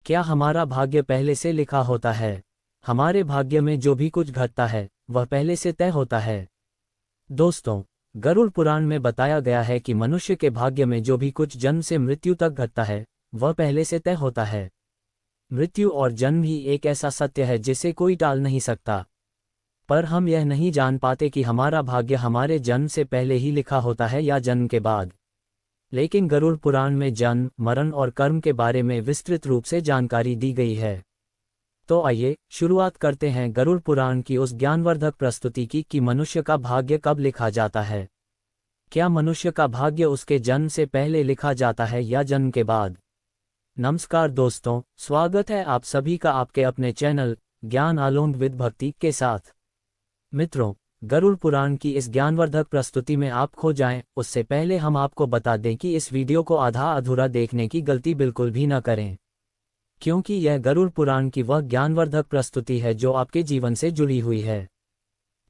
क्या हमारा भाग्य पहले से लिखा होता है? हमारे भाग्य में जो भी कुछ घटता है वह पहले से तय होता है। दोस्तों, गरुड़ पुराण में बताया गया है कि मनुष्य के भाग्य में जो भी कुछ जन्म से मृत्यु तक घटता है वह पहले से तय होता है। मृत्यु और जन्म ही एक ऐसा सत्य है जिसे कोई टाल नहीं सकता। पर हम यह नहीं जान पाते कि हमारा भाग्य हमारे जन्म से पहले ही लिखा होता है या जन्म के बाद। लेकिन गरुड़ पुराण में जन्म, मरण और कर्म के बारे में विस्तृत रूप से जानकारी दी गई है। तो आइए शुरुआत करते हैं गरुड़ पुराण की उस ज्ञानवर्धक प्रस्तुति की कि मनुष्य का भाग्य कब लिखा जाता है। क्या मनुष्य का भाग्य उसके जन्म से पहले लिखा जाता है या जन्म के बाद? नमस्कार दोस्तों, स्वागत है आप सभी का आपके अपने चैनल ज्ञान आलोक विद भक्ति के साथ। मित्रों, गरुड़ पुराण की इस ज्ञानवर्धक प्रस्तुति में आप खो जाएं, उससे पहले हम आपको बता दें कि इस वीडियो को आधा अधूरा देखने की गलती बिल्कुल भी न करें, क्योंकि यह गरुड़ पुराण की वह ज्ञानवर्धक प्रस्तुति है जो आपके जीवन से जुड़ी हुई है।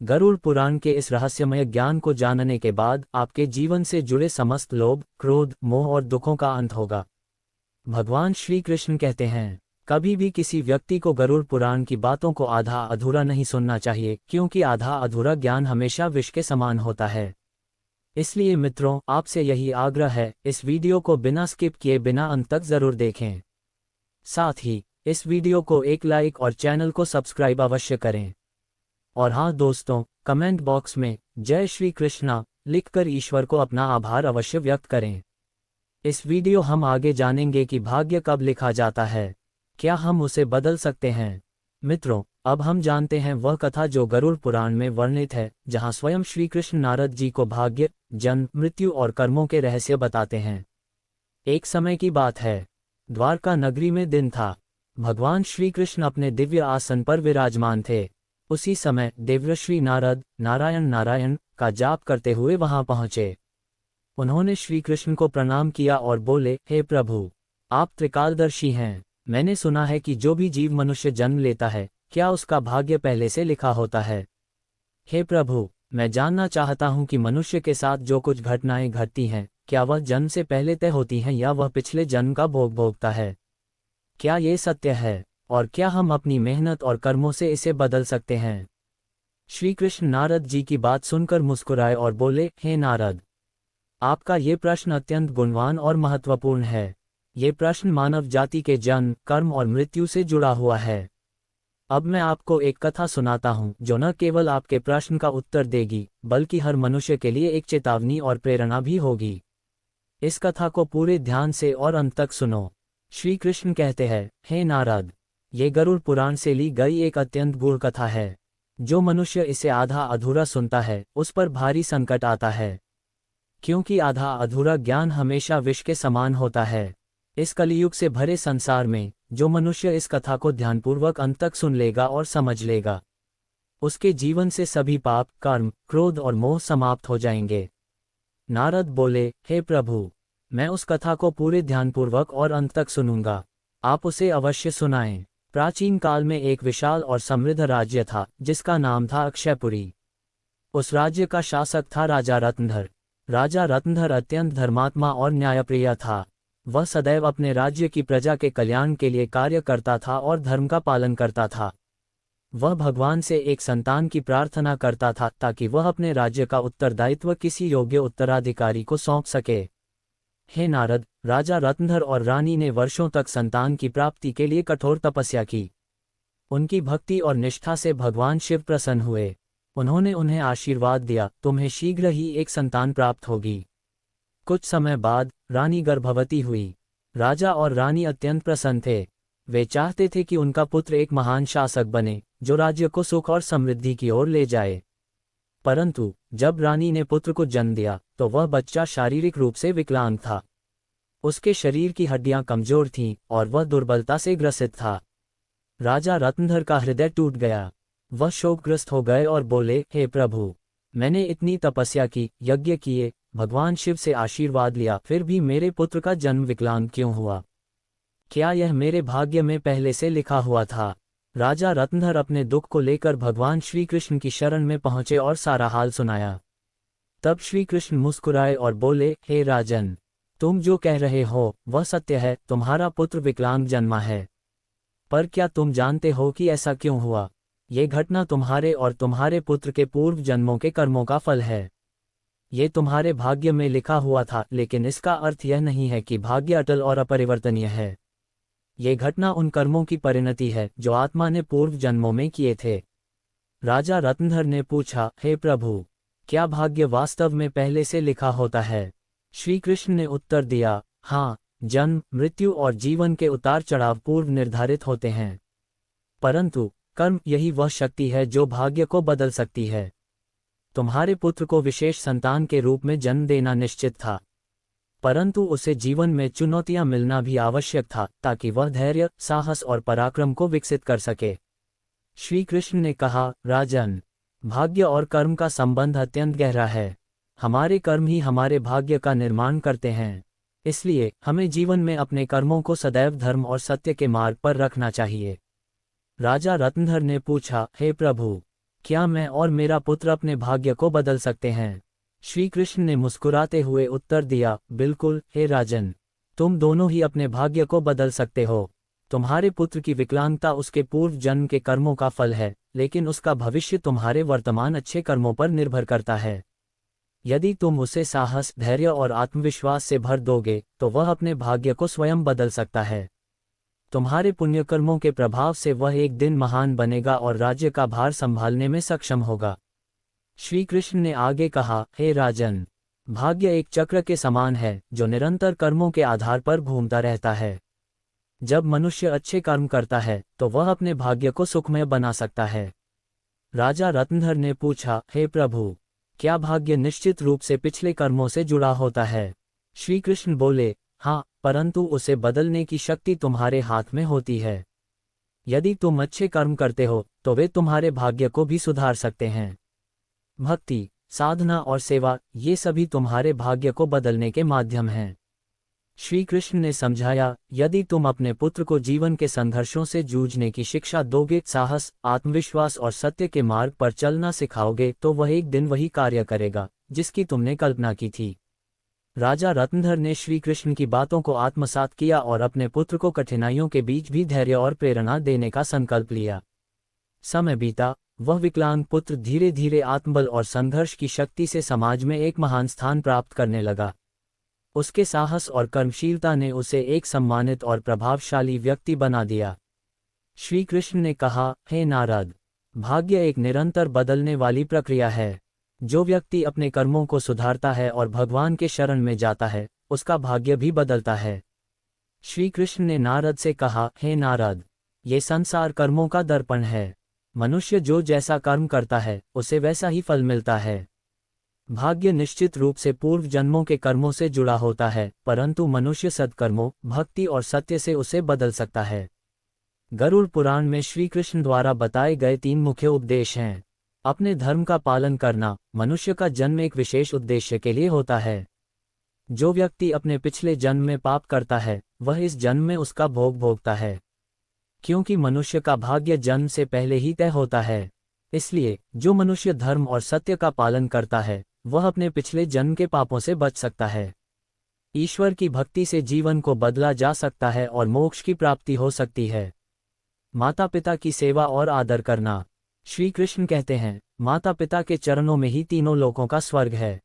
गरुड़ पुराण के इस रहस्यमय ज्ञान को जानने के बाद आपके जीवन से जुड़े समस्त लोभ, क्रोध, मोह और दुखों का अंत होगा। भगवान श्री कृष्ण कहते हैं, कभी भी किसी व्यक्ति को गरुड़ पुराण की बातों को आधा अधूरा नहीं सुनना चाहिए, क्योंकि आधा अधूरा ज्ञान हमेशा विष के समान होता है। इसलिए मित्रों, आपसे यही आग्रह है, इस वीडियो को बिना स्किप किए बिना अंत तक जरूर देखें। साथ ही इस वीडियो को एक लाइक और चैनल को सब्सक्राइब अवश्य करें। और हाँ दोस्तों, कमेंट बॉक्स में जय श्री कृष्णा लिखकर ईश्वर को अपना आभार अवश्य व्यक्त करें। इस वीडियो हम आगे जानेंगे कि भाग्य कब लिखा जाता है, क्या हम उसे बदल सकते हैं। मित्रों, अब हम जानते हैं वह कथा जो गरुड़ पुराण में वर्णित है, जहां स्वयं श्री कृष्ण नारद जी को भाग्य, जन्म, मृत्यु और कर्मों के रहस्य बताते हैं। एक समय की बात है, द्वारका नगरी में दिन था। भगवान श्री कृष्ण अपने दिव्य आसन पर विराजमान थे। उसी समय देवर्षि नारद नारायण नारायण का जाप करते हुए वहां पहुंचे। उन्होंने श्री कृष्ण को प्रणाम किया और बोले, हे प्रभु, आप त्रिकालदर्शी हैं। मैंने सुना है कि जो भी जीव मनुष्य जन्म लेता है, क्या उसका भाग्य पहले से लिखा होता है? हे प्रभु, मैं जानना चाहता हूं कि मनुष्य के साथ जो कुछ घटनाएं घटती हैं, क्या वह जन्म से पहले तय होती हैं या वह पिछले जन्म का भोग भोगता है? क्या ये सत्य है, और क्या हम अपनी मेहनत और कर्मों से इसे बदल सकते हैं? श्री कृष्ण नारद जी की बात सुनकर मुस्कुराए और बोले, हे नारद, आपका ये प्रश्न अत्यंत गुणवान और महत्वपूर्ण है। ये प्रश्न मानव जाति के जन्म, कर्म और मृत्यु से जुड़ा हुआ है। अब मैं आपको एक कथा सुनाता हूँ जो न केवल आपके प्रश्न का उत्तर देगी, बल्कि हर मनुष्य के लिए एक चेतावनी और प्रेरणा भी होगी। इस कथा को पूरे ध्यान से और अंत तक सुनो। श्री कृष्ण कहते हैं, हे नारद, ये गरुड़ पुराण से ली गई एक अत्यंत गूढ़ कथा है। जो मनुष्य इसे आधा अधूरा सुनता है, उस पर भारी संकट आता है, क्योंकि आधा अधूरा ज्ञान हमेशा विष के समान होता है। इस कलियुग से भरे संसार में जो मनुष्य इस कथा को ध्यानपूर्वक अंत तक सुन लेगा और समझ लेगा, उसके जीवन से सभी पाप, कर्म, क्रोध और मोह समाप्त हो जाएंगे। नारद बोले, हे प्रभु, मैं उस कथा को पूरे ध्यानपूर्वक और अंत तक सुनूंगा। आप उसे अवश्य सुनाएं। प्राचीन काल में एक विशाल और समृद्ध राज्य था, जिसका नाम था अक्षयपुरी। उस राज्य का शासक था राजा रत्नधर। राजा रत्नधर अत्यंत धर्मात्मा और न्यायप्रिय था। वह सदैव अपने राज्य की प्रजा के कल्याण के लिए कार्य करता था और धर्म का पालन करता था। वह भगवान से एक संतान की प्रार्थना करता था ताकि वह अपने राज्य का उत्तरदायित्व किसी योग्य उत्तराधिकारी को सौंप सके। हे नारद, राजा रत्नधर और रानी ने वर्षों तक संतान की प्राप्ति के लिए कठोर तपस्या की। उनकी भक्ति और निष्ठा से भगवान शिव प्रसन्न हुए। उन्होंने उन्हें आशीर्वाद दिया, तुम्हें शीघ्र ही एक संतान प्राप्त होगी। कुछ समय बाद रानी गर्भवती हुई। राजा और रानी अत्यंत प्रसन्न थे। वे चाहते थे कि उनका पुत्र एक महान शासक बने, जो राज्य को सुख और समृद्धि की ओर ले जाए। परंतु जब रानी ने पुत्र को जन्म दिया, तो वह बच्चा शारीरिक रूप से विकलांग था। उसके शरीर की हड्डियां कमजोर थीं और वह दुर्बलता से ग्रसित था। राजा रत्नधर का हृदय टूट गया। वह शोकग्रस्त हो गए और बोले, हे प्रभु, मैंने इतनी तपस्या की, यज्ञ किए, भगवान शिव से आशीर्वाद लिया, फिर भी मेरे पुत्र का जन्म विकलांग क्यों हुआ? क्या यह मेरे भाग्य में पहले से लिखा हुआ था? राजा रत्नधर अपने दुख को लेकर भगवान श्री कृष्ण की शरण में पहुंचे और सारा हाल सुनाया। तब श्री कृष्ण मुस्कुराए और बोले, हे राजन, तुम जो कह रहे हो वह सत्य है। तुम्हारा पुत्र विकलांग जन्मा है। पर क्या तुम जानते हो कि ऐसा क्यों हुआ? ये घटना तुम्हारे और तुम्हारे पुत्र के पूर्व जन्मों के कर्मों का फल है। ये तुम्हारे भाग्य में लिखा हुआ था, लेकिन इसका अर्थ यह नहीं है कि भाग्य अटल और अपरिवर्तनीय है। ये घटना उन कर्मों की परिणति है जो आत्मा ने पूर्व जन्मों में किए थे। राजा रत्नधर ने पूछा, हे प्रभु, क्या भाग्य वास्तव में पहले से लिखा होता है? श्री कृष्ण ने उत्तर दिया, हाँ, जन्म, मृत्यु और जीवन के उतार चढ़ाव पूर्व निर्धारित होते हैं, परंतु कर्म यही वह शक्ति है जो भाग्य को बदल सकती है। तुम्हारे पुत्र को विशेष संतान के रूप में जन्म देना निश्चित था, परंतु उसे जीवन में चुनौतियां मिलना भी आवश्यक था ताकि वह धैर्य, साहस और पराक्रम को विकसित कर सके। श्री कृष्ण ने कहा, राजन, भाग्य और कर्म का संबंध अत्यंत गहरा है। हमारे कर्म ही हमारे भाग्य का निर्माण करते हैं। इसलिए हमें जीवन में अपने कर्मों को सदैव धर्म और सत्य के मार्ग पर रखना चाहिए। राजा रत्नधर ने पूछा, हे प्रभु, क्या मैं और मेरा पुत्र अपने भाग्य को बदल सकते हैं? श्री कृष्ण ने मुस्कुराते हुए उत्तर दिया, बिल्कुल, हे राजन, तुम दोनों ही अपने भाग्य को बदल सकते हो। तुम्हारे पुत्र की विकलांगता उसके पूर्व जन्म के कर्मों का फल है, लेकिन उसका भविष्य तुम्हारे वर्तमान अच्छे कर्मों पर निर्भर करता है। यदि तुम उसे साहस, धैर्य और आत्मविश्वास से भर दोगे तो वह अपने भाग्य को स्वयं बदल सकता है। तुम्हारे पुण्यकर्मों के प्रभाव से वह एक दिन महान बनेगा और राज्य का भार संभालने में सक्षम होगा। श्री कृष्ण ने आगे कहा, हे राजन, भाग्य एक चक्र के समान है जो निरंतर कर्मों के आधार पर घूमता रहता है। जब मनुष्य अच्छे कर्म करता है तो वह अपने भाग्य को सुखमय बना सकता है। राजा रत्नधर ने पूछा, हे प्रभु, क्या भाग्य निश्चित रूप से पिछले कर्मों से जुड़ा होता है? श्री कृष्ण बोले, हाँ, परंतु उसे बदलने की शक्ति तुम्हारे हाथ में होती है। यदि तुम अच्छे कर्म करते हो तो वे तुम्हारे भाग्य को भी सुधार सकते हैं। भक्ति, साधना और सेवा, ये सभी तुम्हारे भाग्य को बदलने के माध्यम हैं। श्री कृष्ण ने समझाया, यदि तुम अपने पुत्र को जीवन के संघर्षों से जूझने की शिक्षा दोगे, साहस, आत्मविश्वास और सत्य के मार्ग पर चलना सिखाओगे, तो वह एक दिन वही कार्य करेगा जिसकी तुमने कल्पना की थी। राजा रत्नधर ने श्री कृष्ण की बातों को आत्मसात किया और अपने पुत्र को कठिनाइयों के बीच भी धैर्य और प्रेरणा देने का संकल्प लिया। समय बीता, वह विकलांग पुत्र धीरे धीरे आत्मबल और संघर्ष की शक्ति से समाज में एक महान स्थान प्राप्त करने लगा। उसके साहस और कर्मशीलता ने उसे एक सम्मानित और प्रभावशाली व्यक्ति बना दिया। श्री कृष्ण ने कहा, हे नारद, भाग्य एक निरंतर बदलने वाली प्रक्रिया है। जो व्यक्ति अपने कर्मों को सुधारता है और भगवान के शरण में जाता है, उसका भाग्य भी बदलता है। श्री कृष्ण ने नारद से कहा, हे नारद, ये संसार कर्मों का दर्पण है। मनुष्य जो जैसा कर्म करता है उसे वैसा ही फल मिलता है। भाग्य निश्चित रूप से पूर्व जन्मों के कर्मों से जुड़ा होता है, परंतु मनुष्य सद्कर्मों, भक्ति और सत्य से उसे बदल सकता है। गरुड़ पुराण में श्री कृष्ण द्वारा बताए गए 3 मुख्य उपदेश हैं। अपने धर्म का पालन करना, मनुष्य का जन्म एक विशेष उद्देश्य के लिए होता है। जो व्यक्ति अपने पिछले जन्म में पाप करता है वह इस जन्म में उसका भोग भोगता है, क्योंकि मनुष्य का भाग्य जन्म से पहले ही तय होता है। इसलिए जो मनुष्य धर्म और सत्य का पालन करता है वह अपने पिछले जन्म के पापों से बच सकता है। ईश्वर की भक्ति से जीवन को बदला जा सकता है और मोक्ष की प्राप्ति हो सकती है। माता पिता की सेवा और आदर करना। श्री कृष्ण कहते हैं, माता पिता के चरणों में ही तीनों लोकों का स्वर्ग है।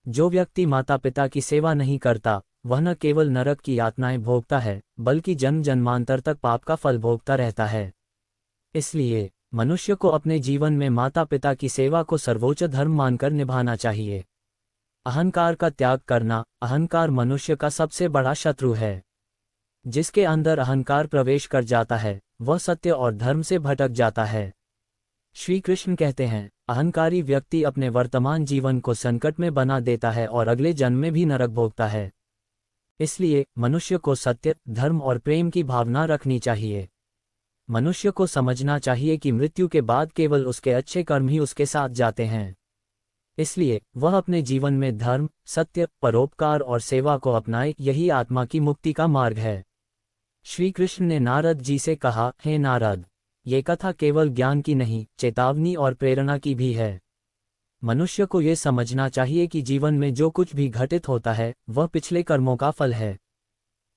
जो व्यक्ति माता पिता की सेवा नहीं करता वह न केवल नरक की यातनाएं भोगता है बल्कि जन्म जन्मांतर तक पाप का फल भोगता रहता है। इसलिए मनुष्य को अपने जीवन में माता पिता की सेवा को सर्वोच्च धर्म मानकर निभाना चाहिए। अहंकार का त्याग करना। अहंकार मनुष्य का सबसे बड़ा शत्रु है। जिसके अंदर अहंकार प्रवेश कर जाता है वह सत्य और धर्म से भटक जाता है। श्री कृष्ण कहते हैं, अहंकारी व्यक्ति अपने वर्तमान जीवन को संकट में बना देता है और अगले जन्म में भी नरक भोगता है। इसलिए मनुष्य को सत्य, धर्म और प्रेम की भावना रखनी चाहिए। मनुष्य को समझना चाहिए कि मृत्यु के बाद केवल उसके अच्छे कर्म ही उसके साथ जाते हैं। इसलिए वह अपने जीवन में धर्म, सत्य, परोपकार और सेवा को अपनाए। यही आत्मा की मुक्ति का मार्ग है। श्री कृष्ण ने नारद जी से कहा, हे नारद, ये कथा केवल ज्ञान की नहीं, चेतावनी और प्रेरणा की भी है। मनुष्य को ये समझना चाहिए कि जीवन में जो कुछ भी घटित होता है वह पिछले कर्मों का फल है।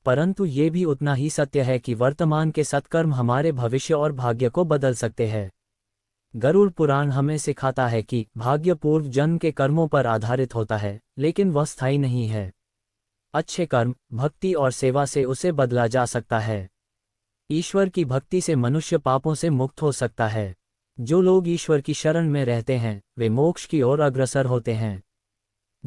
परंतु ये भी उतना ही सत्य है कि वर्तमान के सत्कर्म हमारे भविष्य और भाग्य को बदल सकते हैं। गरुड़ पुराण हमें सिखाता है कि भाग्य पूर्व जन्म के कर्मों पर आधारित होता है, लेकिन वह स्थायी नहीं है। अच्छे कर्म, भक्ति और सेवा से उसे बदला जा सकता है। ईश्वर की भक्ति से मनुष्य पापों से मुक्त हो सकता है। जो लोग ईश्वर की शरण में रहते हैं वे मोक्ष की ओर अग्रसर होते हैं।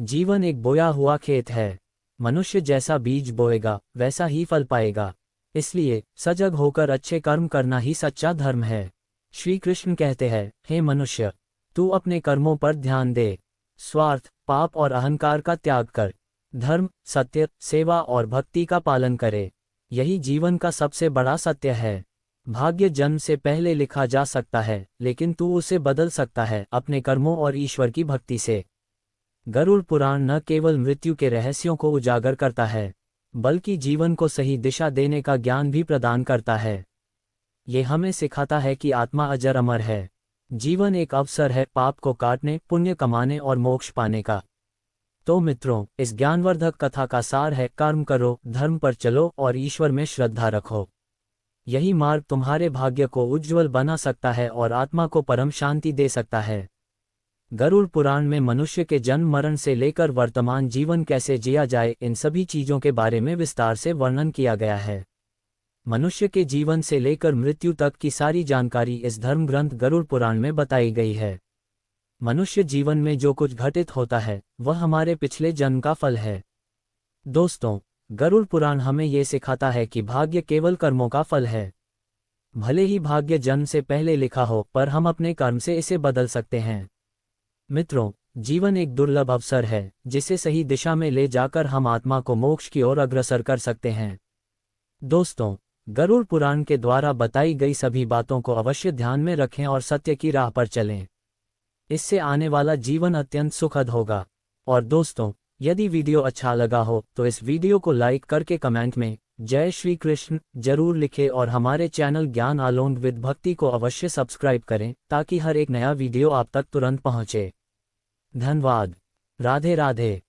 जीवन एक बोया हुआ खेत है। मनुष्य जैसा बीज बोएगा वैसा ही फल पाएगा। इसलिए सजग होकर अच्छे कर्म करना ही सच्चा धर्म है। श्री कृष्ण कहते हैं, हे मनुष्य, तू अपने कर्मों पर ध्यान दे। स्वार्थ, पाप और अहंकार का त्याग कर। धर्म, सत्य, सेवा और भक्ति का पालन करे। यही जीवन का सबसे बड़ा सत्य है। भाग्य जन्म से पहले लिखा जा सकता है, लेकिन तू उसे बदल सकता है अपने कर्मों और ईश्वर की भक्ति से। गरुड़ पुराण न केवल मृत्यु के रहस्यों को उजागर करता है, बल्कि जीवन को सही दिशा देने का ज्ञान भी प्रदान करता है। ये हमें सिखाता है कि आत्मा अजर अमर है। जीवन एक अवसर है पाप को काटने, पुण्य कमाने और मोक्ष पाने का। तो मित्रों, इस ज्ञानवर्धक कथा का सार है, कर्म करो, धर्म पर चलो और ईश्वर में श्रद्धा रखो। यही मार्ग तुम्हारे भाग्य को उज्ज्वल बना सकता है और आत्मा को परम शांति दे सकता है। गरुड़ पुराण में मनुष्य के जन्म मरण से लेकर वर्तमान जीवन कैसे जिया जाए, इन सभी चीजों के बारे में विस्तार से वर्णन किया गया है। मनुष्य के जीवन से लेकर मृत्यु तक की सारी जानकारी इस धर्म ग्रंथ गरुड़ पुराण में बताई गई है। मनुष्य जीवन में जो कुछ घटित होता है वह हमारे पिछले जन्म का फल है। दोस्तों, गरुड़ पुराण हमें ये सिखाता है कि भाग्य केवल कर्मों का फल है। भले ही भाग्य जन्म से पहले लिखा हो, पर हम अपने कर्म से इसे बदल सकते हैं। मित्रों, जीवन एक दुर्लभ अवसर है जिसे सही दिशा में ले जाकर हम आत्मा को मोक्ष की ओर अग्रसर कर सकते हैं। दोस्तों, गरुड़ पुराण के द्वारा बताई गई सभी बातों को अवश्य ध्यान में रखें और सत्य की राह पर चलें। इससे आने वाला जीवन अत्यंत सुखद होगा। और दोस्तों, यदि वीडियो अच्छा लगा हो तो इस वीडियो को लाइक करके कमेंट में जय श्री कृष्ण जरूर लिखें और हमारे चैनल ज्ञान अलोंग विद भक्ति को अवश्य सब्सक्राइब करें ताकि हर एक नया वीडियो आप तक तुरंत पहुंचे। धन्यवाद। राधे राधे।